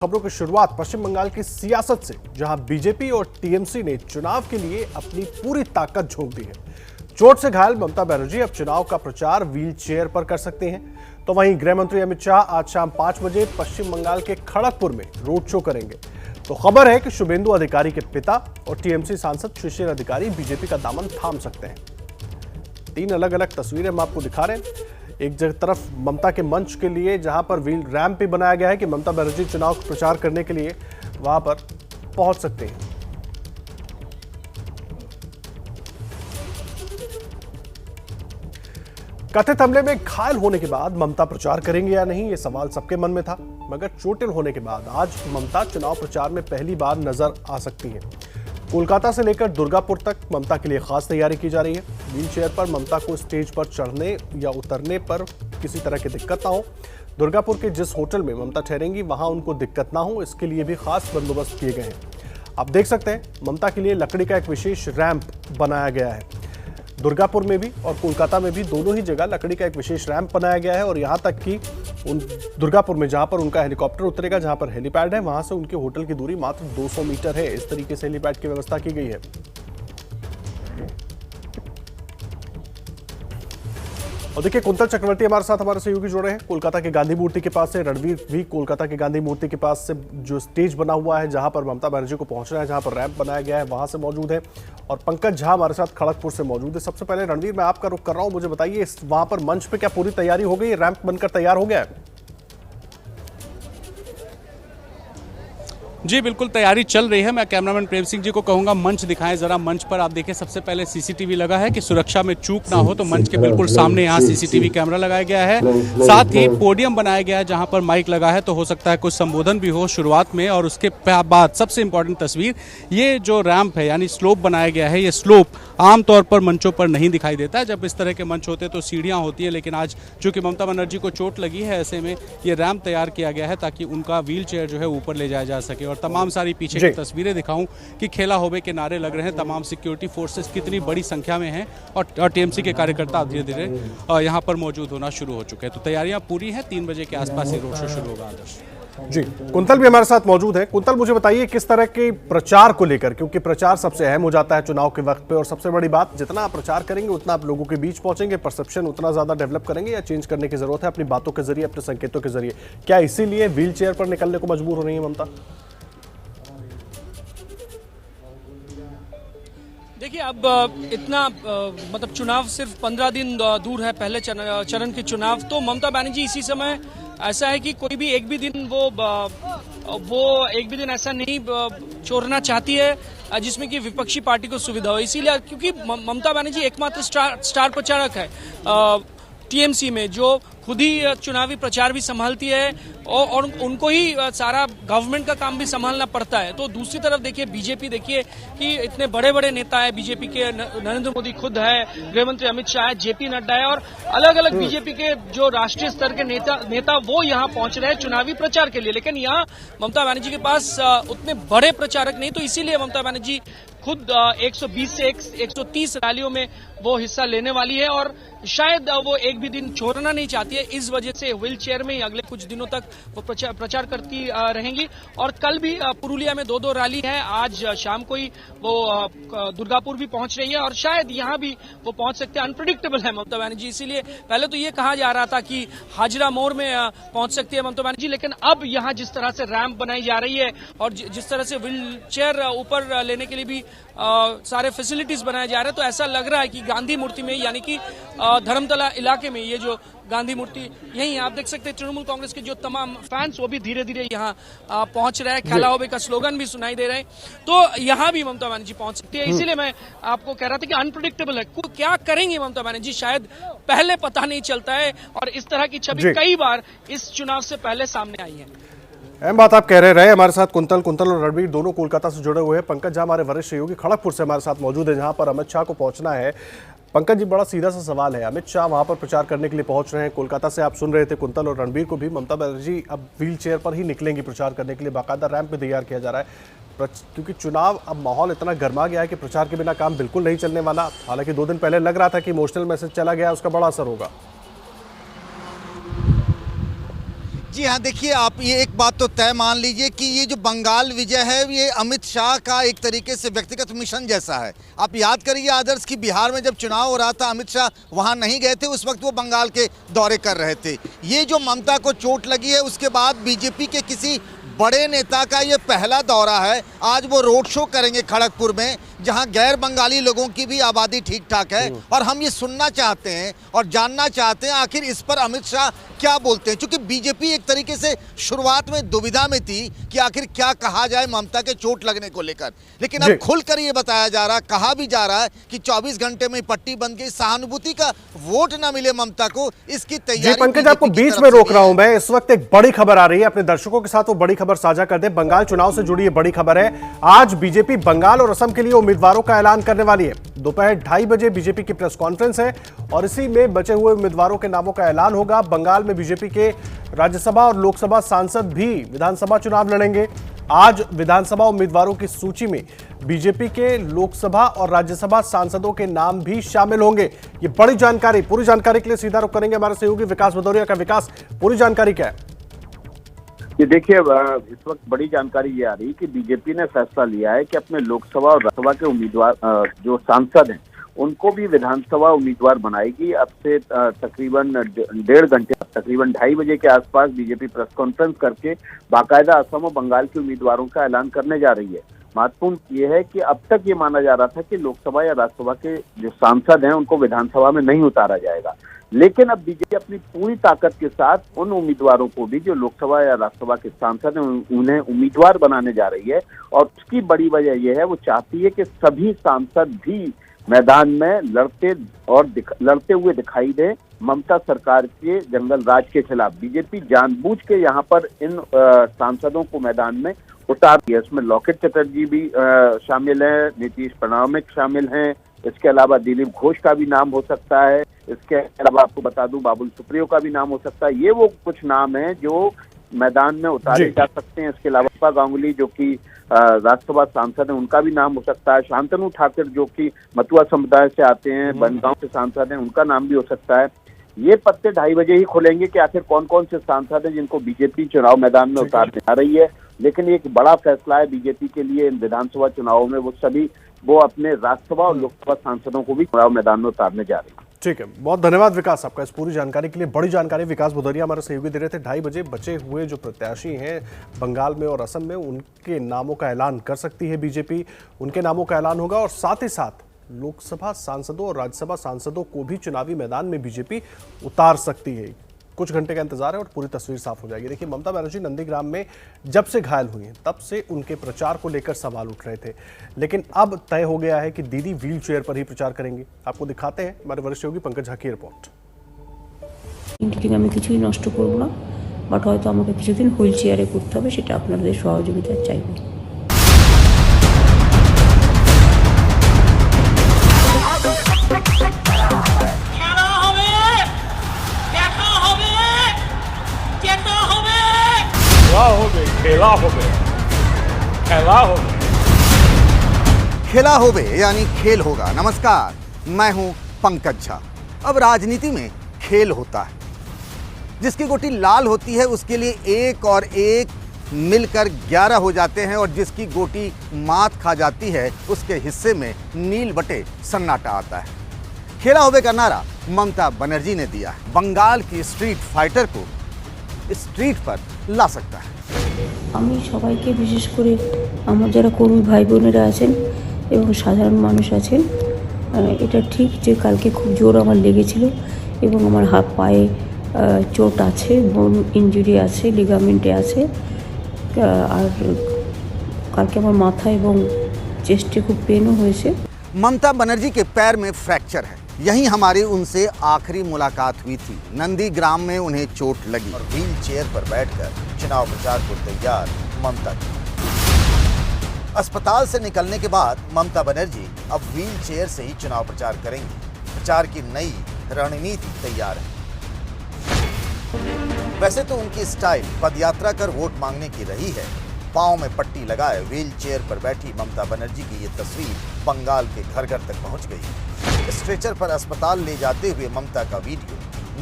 खबरों की शुरुआत पश्चिम बंगाल की सियासत से, जहां बीजेपी और टीएमसी ने चुनाव के लिए अपनी पूरी ताकत झोंक दी है। चोट से घायल ममता बनर्जी अब चुनाव का प्रचार व्हील चेयर पर कर सकते हैं। तो वहीं गृह मंत्री अमित शाह आज शाम 5 बजे पश्चिम बंगाल के खड़गपुर में रोड शो करेंगे। तो खबर है कि शुभेंदु अधिकारी के पिता और टीएमसी सांसद शिशिर अधिकारी बीजेपी का दामन थाम सकते हैं। 3 अलग अलग तस्वीरें हम आपको दिखा रहे हैं। एक तरफ ममता के मंच के लिए, जहां पर व्हील रैंप भी बनाया गया है कि ममता बनर्जी चुनाव प्रचार करने के लिए वहां पर पहुंच सकते हैं। कथित हमले में घायल होने के बाद ममता प्रचार करेंगे या नहीं, यह सवाल सबके मन में था। मगर चोटिल होने के बाद आज ममता चुनाव प्रचार में पहली बार नजर आ सकती हैं। कोलकाता से लेकर दुर्गापुर तक ममता के लिए खास तैयारी की जा रही है। व्हील चेयर पर ममता को स्टेज पर चढ़ने या उतरने पर किसी तरह की दिक्कत ना हो। दुर्गापुर के जिस होटल में ममता ठहरेंगी वहां उनको दिक्कत ना हो, इसके लिए भी खास बंदोबस्त किए गए हैं। आप देख सकते हैं ममता के लिए लकड़ी का एक विशेष रैंप बनाया गया है। दुर्गापुर में भी और कोलकाता में भी दोनों ही जगह लकड़ी का एक विशेष रैंप बनाया गया है। और यहां तक कि दुर्गापुर में जहां पर उनका हेलीकॉप्टर उतरेगा, जहां पर हेलीपैड है, वहां से उनके होटल की दूरी मात्र 200 मीटर है। इस तरीके से हेलीपैड की व्यवस्था की गई है। और देखिए, कुंतल चक्रवर्ती हमारे साथ हमारे सहयोगी जुड़े हैं कोलकाता के गांधी मूर्ति के पास से। रणवीर भी कोलकाता के गांधी मूर्ति के पास से जो स्टेज बना हुआ है, जहां पर ममता बनर्जी को पहुंचना है, जहां पर रैंप बनाया गया है, वहां से मौजूद है। और पंकज झा हमारे साथ खड़गपुर से मौजूद है। सबसे पहले रणवीर, मैं आपका रुख कर रहा हूं, मुझे बताइए वहां पर मंच पे क्या पूरी तैयारी हो गई, रैंप बनकर तैयार हो गया है? जी बिल्कुल, तैयारी चल रही है। मैं कैमरामैन प्रेम सिंह जी को कहूंगा मंच दिखाएं जरा। मंच पर आप देखिए, सबसे पहले सीसीटीवी लगा है कि सुरक्षा में चूक ना हो, तो मंच के बिल्कुल सामने यहाँ सीसीटीवी कैमरा लगाया गया है। साथ ही पोडियम बनाया गया है जहां पर माइक लगा है, तो हो सकता है कुछ संबोधन भी हो शुरुआत में। और उसके बाद सबसे इंपॉर्टेंट तस्वीर, ये जो रैंप है यानी स्लोप बनाया गया है, ये स्लोप आमतौर पर मंचों पर नहीं दिखाई देता। जब इस तरह के मंच होते हैं तो सीढ़ियां होती है, लेकिन आज चूंकि ममता बनर्जी को चोट लगी है, ऐसे में ये रैंप तैयार किया गया है ताकि उनका व्हील चेयर जो है ऊपर ले जाया जा सके। और तमाम सारी पीछे की तस्वीरें दिखाऊं कि खेला होवे के नारे लग रहे हैं। तमाम सिक्योरिटी फोर्सेस कितनी बड़ी संख्या में हैं और टीएमसी के कार्यकर्ता धीरे धीरे यहां पर मौजूद होना शुरू हो चुके हैं। तो तैयारियां पूरी हैं। 3 बजे के आसपास ये रोड शो शुरू होगा। आदर्श जी, कुंतल भी हमारे साथ मौजूद है। कुंतल, मुझे बताइए किस तरह के प्रचार को लेकर, क्योंकि प्रचार सबसे अहम हो जाता है चुनाव के वक्त पे, और सबसे बड़ी बात, जितना आप प्रचार करेंगे उतना आप लोगों के बीच पहुंचेंगे, परसेप्शन उतना ज्यादा डेवलप करेंगे, या चेंज करने की जरूरत है अपनी बातों के जरिए, अपने संकेतों के जरिए? क्या इसीलिए व्हील चेयर पर निकलने को मजबूर हो रही है ममता? देखिए, अब इतना मतलब चुनाव सिर्फ 15 दिन दूर है, पहले चरण के चुनाव। तो ममता बनर्जी इसी समय ऐसा है कि कोई भी एक भी दिन वो एक भी दिन ऐसा नहीं छोड़ना चाहती है जिसमें कि विपक्षी पार्टी को सुविधा हो। इसीलिए, क्योंकि ममता बनर्जी एकमात्र स्टार प्रचारक है टीएमसी में, जो खुद ही चुनावी प्रचार भी संभालती है और उनको ही सारा गवर्नमेंट का काम भी संभालना पड़ता है। तो दूसरी तरफ देखिए, बीजेपी देखिए कि इतने बड़े बड़े नेता है बीजेपी के, नरेंद्र मोदी खुद है, गृह मंत्री अमित शाह है, जेपी नड्डा है, और अलग अलग बीजेपी के जो राष्ट्रीय स्तर के नेता वो यहाँ पहुंच रहे हैं चुनावी प्रचार के लिए। लेकिन यहाँ ममता बनर्जी के पास उतने बड़े प्रचारक नहीं, तो इसीलिए ममता बनर्जी खुद 120 से 130 रैलियों में वो हिस्सा लेने वाली है। और शायद वो एक भी दिन छोड़ना नहीं चाहती है, इस वजह से व्हील चेयर में ही अगले कुछ दिनों तक वो प्रचार करती रहेंगी। और कल भी पुरुलिया में 2 रैली है। आज शाम को ही वो दुर्गापुर भी पहुंच रही है और शायद यहाँ भी वो पहुंच सकते हैं। अनप्रेडिक्टेबल है ममता बनर्जी, इसीलिए पहले तो ये कहा जा रहा था कि हाजिरा मोड़ में पहुंच सकती है ममता बनर्जी, लेकिन अब यहाँ जिस तरह से रैंप बनाई जा रही है और जिस तरह से व्हील चेयर ऊपर लेने के लिए भी सारे फैसिलिटीज बनाए जा रहे हैं, तो ऐसा लग रहा है कि गांधी मूर्ति में, यानी कि धर्मतला इलाके में, ये जो गांधी मूर्ति यही आप देख सकते हैं, तृणमूल कांग्रेस के जो तमाम फैंस वो भी धीरे धीरे यहाँ पहुंच रहे हैं। खेला होवे का स्लोगन भी सुनाई दे रहे हैं। तो यहाँ भी ममता बनर्जी पहुंच सकती है। इसीलिए मैं आपको कह रहा था कि अनप्रेडिक्टेबल है, क्या करेंगे ममता बनर्जी शायद पहले पता नहीं चलता है। और इस तरह की छवि कई बार इस चुनाव से पहले सामने आई है। अहम बात आप कह रहे हमारे साथ कुंतल और रणवीर दोनों कोलकाता से जुड़े हुए हैं। पंकज झा हमारे वरिष्ठ सहयोगी खड़गपुर से हमारे साथ मौजूद है, जहां पर अमित शाह को पहुंचना है। पंकज जी, बड़ा सीधा सा सवाल है, अमित शाह वहां पर प्रचार करने के लिए पहुंच रहे हैं। कोलकाता से आप सुन रहे थे कुंतल और रणवीर को भी, ममता बनर्जी अब व्हील चेयर पर ही निकलेंगी प्रचार करने के लिए। बाकायदा रैंप भी तैयार किया जा रहा है, क्योंकि चुनाव अब माहौल इतना गर्मा गया है कि प्रचार के बिना काम बिल्कुल नहीं चलने वाला। हालांकि 2 दिन पहले लग रहा था कि इमोशनल मैसेज चला गया, उसका बड़ा असर होगा। जी हाँ, देखिए आप ये एक बात तो तय मान लीजिए कि ये जो बंगाल विजय है ये अमित शाह का एक तरीके से व्यक्तिगत मिशन जैसा है। आप याद करिए आदर्श की बिहार में जब चुनाव हो रहा था अमित शाह वहाँ नहीं गए थे, उस वक्त वो बंगाल के दौरे कर रहे थे। ये जो ममता को चोट लगी है उसके बाद बीजेपी के किसी बड़े नेता का ये पहला दौरा है। आज वो रोड शो करेंगे खड़गपुर में, जहां गैर बंगाली लोगों की भी आबादी ठीक ठाक है। और हम ये सुनना चाहते हैं और जानना चाहते हैं आखिर इस पर अमित शाह क्या बोलते हैं, क्योंकि बीजेपी एक तरीके से शुरुआत में दुविधा में थी कि आखिर क्या कहा जाए ममता के चोट लगने को लेकर। लेकिन अब खुलकर ये बताया जा रहा, कहा भी जा रहा है कि 24 घंटे में पट्टी बंद गई, सहानुभूति का वोट ना मिले ममता को, इसकी तैयारी। पंकज, आपको बीच में रोक रहा हूं मैं। इस वक्त एक बड़ी खबर आ रही है, अपने दर्शकों के साथ वो बड़ी खबर साझा कर दे। बंगाल चुनाव से जुड़ी ये बड़ी खबर है। आज बीजेपी बंगाल और असम के लिए उम्मीदवारों का ऐलान करने वाली है। दोपहर 2:30 बजे बीजेपी की प्रेस कॉन्फ्रेंस है और इसी में बचे हुए उम्मीदवारों के नामों का ऐलान होगा। बंगाल में बीजेपी के राज्यसभा और लोकसभा सांसद भी विधानसभा चुनाव लड़ेंगे। आज विधानसभा उम्मीदवारों की सूची में बीजेपी के लोकसभा और राज्यसभा सांसदों के नाम भी शामिल होंगे। ये बड़ी जानकारी, पूरी जानकारी के लिए सीधा रुख करेंगे हमारे सहयोगी विकास भदौरिया का। विकास, पूरी जानकारी क्या है? ये देखिए, इस वक्त बड़ी जानकारी ये आ रही है कि बीजेपी ने फैसला लिया है कि अपने लोकसभा और राज्यसभा के उम्मीदवार जो सांसद हैं उनको भी विधानसभा उम्मीदवार बनाएगी। अब से तकरीबन 1.5 घंटे, तकरीबन 2:30 बजे के आसपास बीजेपी प्रेस कॉन्फ्रेंस करके बाकायदा असम और बंगाल के उम्मीदवारों का ऐलान करने जा रही है। महत्वपूर्ण ये है कि अब तक ये माना जा रहा था कि लोकसभा या राज्यसभा के जो सांसद हैं उनको विधानसभा में नहीं उतारा जाएगा, लेकिन अब बीजेपी अपनी पूरी ताकत के साथ उन उम्मीदवारों को भी जो लोकसभा या राज्यसभा के सांसद हैं उन्हें उम्मीदवार बनाने जा रही है। और उसकी बड़ी वजह यह है, वो चाहती है कि सभी सांसद भी मैदान में लड़ते हुए दिखाई दे ममता सरकार के जंगल राज के खिलाफ। बीजेपी जानबूझ के यहाँ पर इन सांसदों को मैदान में उतार दिया। इसमें लॉकेट चटर्जी भी शामिल है, नीतीश प्रणव शामिल हैं, इसके अलावा दिलीप घोष का भी नाम हो सकता है, इसके अलावा आपको बता दूं बाबुल सुप्रियो का भी नाम हो सकता है। ये वो कुछ नाम हैं जो मैदान में उतारे जा सकते हैं। इसके अलावा पुष्पा गांगुली जो कि राज्यसभा सांसद हैं उनका भी नाम हो सकता है। शांतनु ठाकुर जो कि मथुआ समुदाय से आते हैं, बनगांव से सांसद हैं, उनका नाम भी हो सकता है। ये पत्ते 2:30 बजे ही खुलेंगे कि आखिर कौन कौन से सांसद हैं जिनको बीजेपी चुनाव मैदान में उतारने जा रही है। लेकिन एक बड़ा फैसला है बीजेपी के लिए इन विधानसभा चुनावों में, वो अपने राज्यसभा और लोकसभा सांसदों को भी चुनाव मैदान में उतारने जा रही है। ठीक है, बहुत धन्यवाद विकास आपका इस पूरी जानकारी के लिए। बड़ी जानकारी विकास भदौरिया हमारे सहयोगी दे रहे थे। 2:30 बजे बचे हुए जो प्रत्याशी हैं बंगाल में और असम में, उनके नामों का ऐलान कर सकती है बीजेपी। उनके नामों का ऐलान होगा और साथ ही साथ लोकसभा सांसदों और राज्यसभा सांसदों को भी चुनावी मैदान में बीजेपी उतार सकती है। कुछ घंटे का इंतजार है और पूरी तस्वीर साफ हो जाएगी। देखिए, ममता बनर्जी नंदीग्राम में जब से घायल हुई हैं तब से उनके प्रचार को लेकर सवाल उठ रहे थे, लेकिन अब तय हो गया है कि दीदी व्हील चेयर पर ही प्रचार करेंगी। आपको दिखाते हैं हमारे वरिष्ठ सहयोगी पंकज झा की रिपोर्ट। আমি কিছুই নষ্ট করব না, বাট হয়তো আমাকে কিছুদিন হুইল চেয়ারে করতে হবে, সেটা আপনাদের সহযোগিতা চাইব। खेला होवे यानी खेल होगा। नमस्कार, मैं हूं पंकज झा। अब राजनीति में खेल होता है, जिसकी गोटी लाल होती है उसके लिए एक और एक मिलकर 11 हो जाते हैं, और जिसकी गोटी मात खा जाती है उसके हिस्से में नील बटे सन्नाटा आता है। खेला होवे का नारा ममता बनर्जी ने दिया है। बंगाल की स्ट्रीट फाइटर को स्ट्रीट पर ला सकता है। আমি সবাইকে, বিশেষ করে আমার যারা কর্মী ভাই বোনেরা আছেন এবং সাধারণ মানুষ আছেন, এটা ঠিক যে কালকে খুব জোর আমার লেগেছিল এবং আমার হাত পায়ে চোট আছে, বোন ইনজুরি আছে, লিগামেন্টে আছে, আর কালকে আমার মাথা এবং চেস্টে খুব পেনও হয়েছে। ममता बनर्जी के पैर में फ्रैक्चर है। यहीं हमारी उनसे आखिरी मुलाकात हुई थी। नंदीग्राम में उन्हें चोट लगी और व्हील चेयर पर बैठकर चुनाव प्रचार को तैयार ममता जी। अस्पताल से निकलने के बाद ममता बनर्जी अब व्हील चेयर से ही चुनाव प्रचार करेंगी। प्रचार की नई रणनीति तैयार है। वैसे तो उनकी स्टाइल पदयात्रा कर वोट मांगने की रही है। पांव में पट्टी लगाए व्हील चेयर पर बैठी ममता बनर्जी की ये तस्वीर बंगाल के घर घर तक पहुंच गई। स्ट्रेचर पर अस्पताल ले जाते हुए ममता का वीडियो,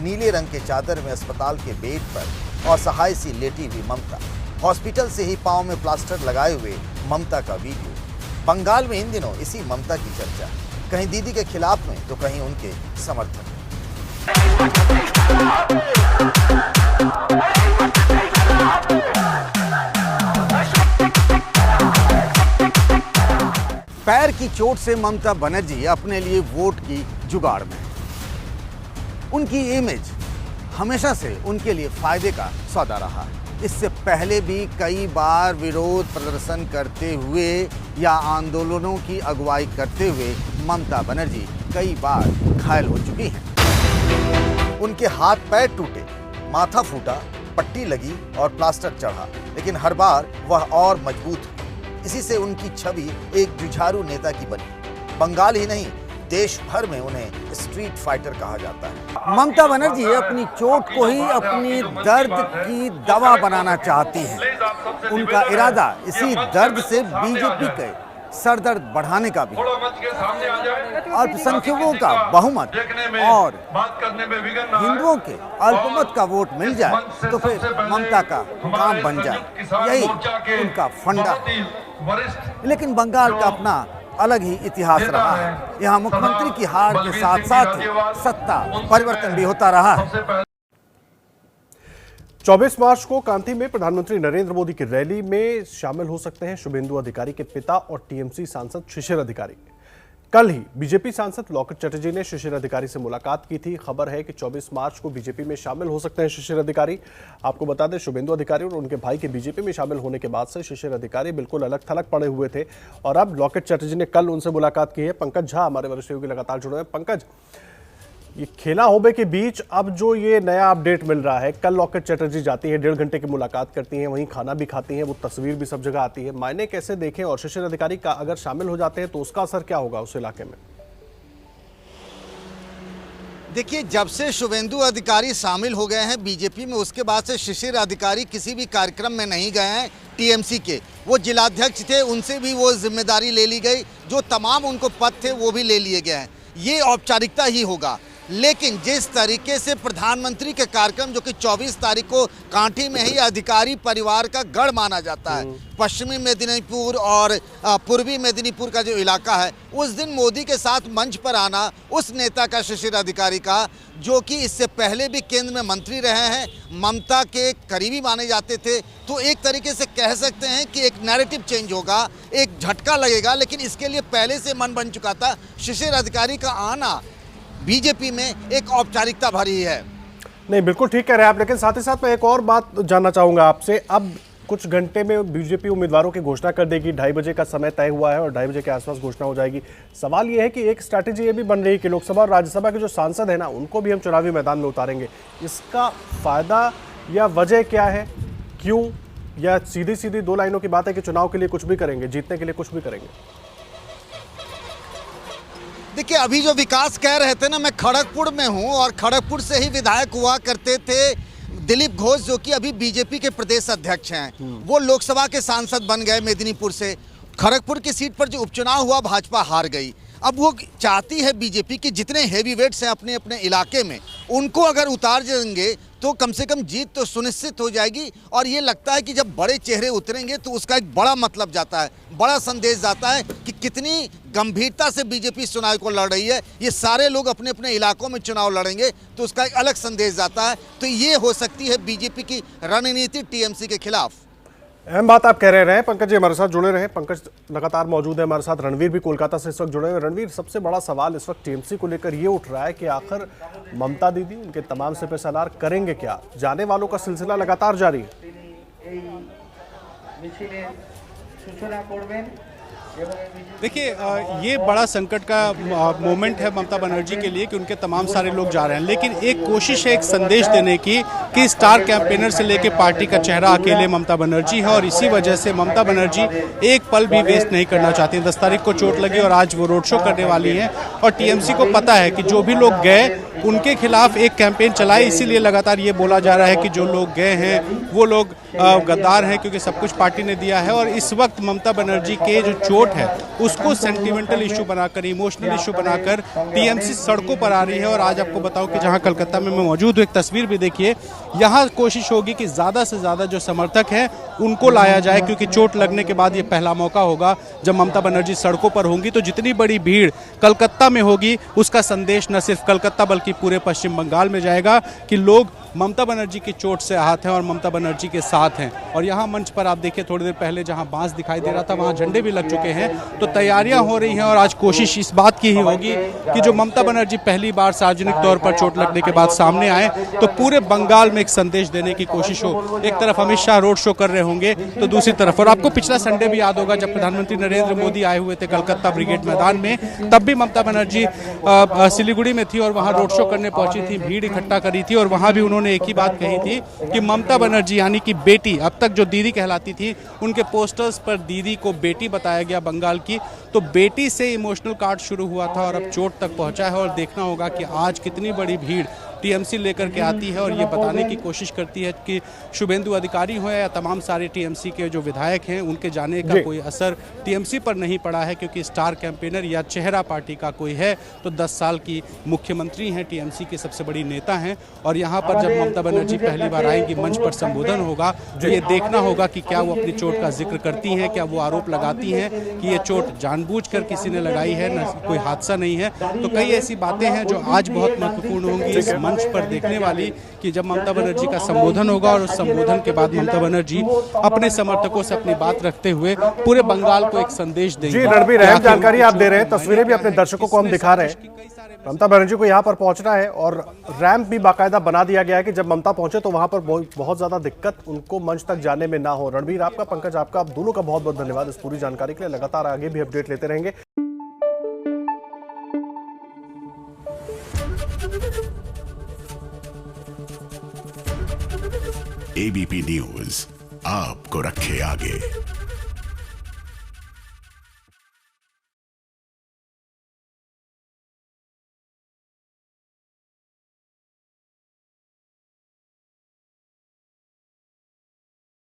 नीले रंग के चादर में अस्पताल के बेड पर असहाय सी लेटी हुई ममता, हॉस्पिटल से ही पांव में प्लास्टर लगाए हुए ममता का वीडियो। बंगाल में इन दिनों इसी ममता की चर्चा, कहीं दीदी के खिलाफ में तो कहीं उनके समर्थन में। पैर की चोट से ममता बनर्जी अपने लिए वोट की जुगाड़ में। उनकी इमेज हमेशा से उनके लिए फायदे का सौदा रहा है। इससे पहले भी कई बार विरोध प्रदर्शन करते हुए या आंदोलनों की अगुवाई करते हुए ममता बनर्जी कई बार घायल हो चुकी हैं। उनके हाथ पैर टूटे, माथा फूटा, पट्टी लगी और प्लास्टर चढ़ा, लेकिन हर बार वह और मजबूत हुई। इसी से उनकी छवि एक जुझारू नेता की बनी। बंगाल ही नहीं, देश भर में उन्हें स्ट्रीट फाइटर कहा जाता है। ममता बनर्जी अपनी चोट को ही अपनी दर्द की दवा बनाना चाहती हैं। उनका इरादा इसी दर्द से बीजेपी के सरदर्द बढ़ाने का भी। अल्पसंख्यकों का बहुमत और हिंदुओं के अल्पमत का वोट मिल जाए तो फिर ममता का काम बन जाए, यही उनका फंडा। लेकिन बंगाल का अपना अलग ही इतिहास रहा है। यहाँ मुख्यमंत्री की हार के साथ साथ ही सत्ता परिवर्तन भी होता रहा है। 24 मार्च को कांथी में प्रधानमंत्री नरेंद्र मोदी की रैली में शामिल हो सकते हैं शुभेंदु अधिकारी के पिता और टीएमसी सांसद शिशिर अधिकारी। कल ही बीजेपी सांसद लॉकेट चटर्जी ने शिशिर अधिकारी से मुलाकात की थी। खबर है कि 24 मार्च को बीजेपी में शामिल हो सकते हैं शिशिर अधिकारी। आपको बता दें, शुभेंदु अधिकारी और उनके भाई के बीजेपी में शामिल होने के बाद से शिशिर अधिकारी बिल्कुल अलग थलग पड़े हुए थे और अब लॉकेट चटर्जी ने कल उनसे मुलाकात की है। पंकज झा हमारे वरिष्ठ सहयोगी लगातार जुड़े हैं। पंकज, ये खेला होबे के बीच अब जो ये नया अपडेट मिल रहा है, कल लॉकेट चटर्जी जाती है, 1.5 घंटे की मुलाकात करती हैं, वहीं खाना भी खाती हैं, वो तस्वीर भी सब जगह आती है, मायने कैसे देखें? और शिशिर अधिकारी का अगर शामिल हो जाते हैं तो उसका असर क्या होगा उस इलाके में? देखिए, जब से शुभेंदु अधिकारी शामिल हो गए हैं बीजेपी में, उसके बाद से शिशिर अधिकारी किसी भी कार्यक्रम में नहीं गए हैं। टीएमसी के वो जिलाध्यक्ष थे, उनसे भी वो जिम्मेदारी ले ली गई, जो तमाम उनको पद थे वो भी ले लिए गए हैं। ये औपचारिकता ही होगा। लेकिन जिस तरीके से प्रधानमंत्री के कार्यक्रम, जो कि 24 तारीख को कांठी में ही अधिकारी परिवार का गढ़ माना जाता है, पश्चिमी मेदिनीपुर और पूर्वी मेदिनीपुर का जो इलाका है, उस दिन मोदी के साथ मंच पर आना उस नेता का, शिशिर अधिकारी का, जो कि इससे पहले भी केंद्र में मंत्री रहे हैं, ममता के करीबी माने जाते थे, तो एक तरीके से कह सकते हैं कि एक नैरेटिव चेंज होगा, एक झटका लगेगा। लेकिन इसके लिए पहले से मन बन चुका था। शिशिर अधिकारी का आना बीजेपी में एक औपचारिकता भरी है। नहीं, बिल्कुल ठीक कह रहे हैं आप, लेकिन साथ ही साथ मैं एक और बात जानना चाहूंगा आपसे। अब कुछ घंटे में बीजेपी उम्मीदवारों की घोषणा कर देगी, 2:30 बजे का समय तय हुआ है और 2:30 बजे के आसपास घोषणा हो जाएगी। सवाल यह है कि एक स्ट्रैटेजी ये भी बन रही है कि लोकसभा और राज्यसभा के जो सांसद हैं ना, उनको भी हम चुनावी मैदान में उतारेंगे। इसका फायदा या वजह क्या है, क्यों? या सीधी सीधी 2 लाइनों की बात है कि चुनाव के लिए कुछ भी करेंगे, जीतने के लिए कुछ भी करेंगे? देखिए, अभी जो विकास कह रहे थे ना, मैं खड़गपुर में हूं और खड़गपुर से ही विधायक हुआ करते थे दिलीप घोष, जो कि अभी बीजेपी के प्रदेश अध्यक्ष हैं। वो लोकसभा के सांसद बन गए मेदिनीपुर से। खड़गपुर की सीट पर जो उपचुनाव हुआ, भाजपा हार गई। अब वो चाहती है बीजेपी कि जितने हेवीवेट्स हैं अपने अपने इलाके में, उनको अगर उतार देंगे तो कम से कम जीत तो सुनिश्चित हो जाएगी। और ये लगता है कि जब बड़े चेहरे उतरेंगे तो उसका एक बड़ा मतलब जाता है, बड़ा संदेश जाता है कि कितनी गंभीरता से बीजेपी इस चुनाव को लड़ रही है। ये सारे लोग अपने अपने इलाकों में चुनाव लड़ेंगे तो उसका एक अलग संदेश जाता है। तो ये हो सकती है बीजेपी की रणनीति टीएमसी के खिलाफ। अहम बात आप कह रहे हैं। पंकज जी हमारे साथ जुड़े रहे। पंकज लगातार मौजूद है हमारे साथ। रणवीर भी कोलकाता से इस वक्त जुड़े हुए। रणवीर, सबसे बड़ा सवाल इस वक्त टीएमसी को लेकर ये उठ रहा है कि आखिर ममता दीदी उनके तमाम सिपहसालार करेंगे क्या? जाने वालों का सिलसिला लगातार जारी है। देखिए, ये बड़ा संकट का मोमेंट है ममता बनर्जी के लिए कि उनके तमाम सारे लोग जा रहे हैं, लेकिन एक कोशिश है एक संदेश देने की कि स्टार कैंपेनर से लेकर पार्टी का चेहरा अकेले ममता बनर्जी है और इसी वजह से ममता बनर्जी एक पल भी वेस्ट नहीं करना चाहती। 10 तारीख को चोट लगी और आज वो रोड शो करने वाली हैं और टीएमसी को पता है कि जो भी लोग गए उनके खिलाफ एक कैंपेन चलाए, इसीलिए लगातार ये बोला जा रहा है कि जो लोग गए हैं वो लोग गद्दार हैं, क्योंकि सब कुछ पार्टी ने दिया है। और इस वक्त ममता बनर्जी के जो चोट है उसको सेंटिमेंटल इशू बनाकर, इमोशनल इशू बनाकर टीएमसी सड़कों पर आ रही है। और आज आपको बताऊं कि जहां कलकत्ता में मैं मौजूद हूं, एक तस्वीर भी देखिए, यहाँ कोशिश होगी कि ज़्यादा से ज़्यादा जो समर्थक हैं उनको लाया जाए, क्योंकि चोट लगने के बाद ये पहला मौका होगा जब ममता बनर्जी सड़कों पर होंगी। तो जितनी बड़ी भीड़ कलकत्ता में होगी उसका संदेश न सिर्फ कलकत्ता बल्कि पूरे पश्चिम बंगाल में जाएगा कि लोग ममता बनर्जी की चोट से आहत हैं और ममता बनर्जी के साथ हैं। और यहाँ मंच पर आप देखिए थोड़ी देर पहले जहाँ बांस दिखाई दे रहा था वहाँ झंडे भी लग चुके हैं। तो तैयारियां हो रही हैं और आज कोशिश इस बात की ही होगी कि जो ममता बनर्जी पहली बार सार्वजनिक तौर पर चोट लगने के बाद सामने आए तो पूरे बंगाल में एक संदेश देने की कोशिश हो। एक तरफ अमित शाह रोड शो कर रहे होंगे तो दूसरी तरफ, और आपको पिछला संडे भी याद होगा जब प्रधानमंत्री नरेंद्र मोदी आए हुए थे कलकत्ता ब्रिगेड मैदान में, तब भी ममता बनर्जी सिलीगुड़ी में थी और वहाँ रोड शो करने पहुंची थी, भीड़ इकट्ठा करी थी और वहाँ भी उन्होंने एक ही बात कही थी कि ममता बनर्जी यानी कि बेटी, अब तक जो दीदी कहलाती थी उनके पोस्टर्स पर दीदी को बेटी बताया गया बंगाल की। तो बेटी से इमोशनल कार्ड शुरू हुआ था और अब चोट तक पहुंचा है। और देखना होगा कि आज कितनी बड़ी भीड़ टीएमसी लेकर के आती है और ये बताने की कोशिश करती है कि शुभेंदु अधिकारी हो या तमाम सारे टीएमसी के जो विधायक हैं उनके जाने का कोई असर टीएमसी पर नहीं पड़ा है, क्योंकि स्टार कैंपेनर या चेहरा पार्टी का कोई है तो 10 साल की मुख्यमंत्री हैं, टीएमसी के सबसे बड़ी नेता हैं। और यहाँ पर जब ममता बनर्जी पहली बार आएंगी, मंच पर संबोधन होगा, तो ये देखना होगा कि क्या वो अपनी चोट का जिक्र करती हैं, क्या वो आरोप लगाती हैं कि ये चोट जानबूझकर किसी ने लगाई है, न कोई हादसा नहीं है। तो कई ऐसी बातें हैं जो आज बहुत महत्वपूर्ण होंगी इस मंच पर देखने वाली, कि जब ममता बनर्जी का संबोधन होगा और उस संबोधन के बाद ममता बनर्जी अपने समर्थकों से अपनी बात रखते हुए पूरे बंगाल को एक संदेश देंगे। जी रणबीर, अहम जानकारी आप दे रहे हैं, तस्वीरें भी अपने दर्शकों को हम दिखा रहे हैं। ममता बनर्जी को यहाँ पर पहुंचना है और रैंप भी बाकायदा बना दिया गया है कि जब ममता पहुंचे तो वहां पर बहुत ज्यादा दिक्कत उनको मंच तक जाने में ना हो। रणबीर आपका, पंकज आपका, आप दोनों का बहुत बहुत धन्यवाद इस पूरी जानकारी के लिए। लगातार आगे भी अपडेट लेते रहेंगे। एबीपी न्यूज आपको रखे आगे।